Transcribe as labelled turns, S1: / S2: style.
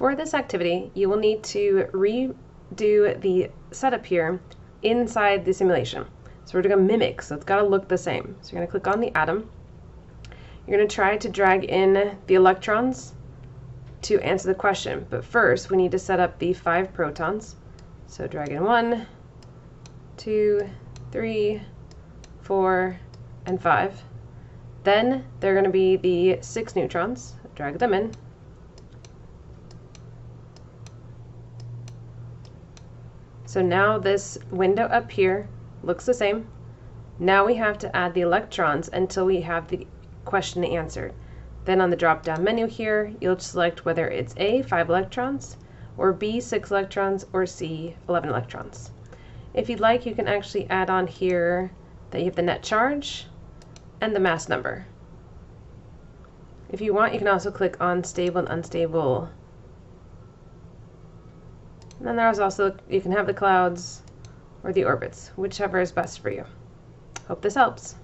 S1: For this activity, you will need to redo the setup here inside the simulation. So we're going to mimic, so it's got to look the same. So you're going to click on the atom. You're going to try to drag in the electrons to answer the question. But first, we need to set up the 5 protons. So drag in 1, 2, 3, 4, and 5. Then they're going to be the 6 neutrons. Drag them in. So now this window up here looks the same. Now we have to add the electrons until we have the question answered. Then on the drop down menu here, you'll select whether it's A, 5 electrons, or B, 6 electrons, or C, 11 electrons. If you'd like, you can actually add on here that you have the net charge and the mass number. If you want, you can also click on stable and unstable. And then there's also, you can have the clouds or the orbits, whichever is best for you. Hope this helps.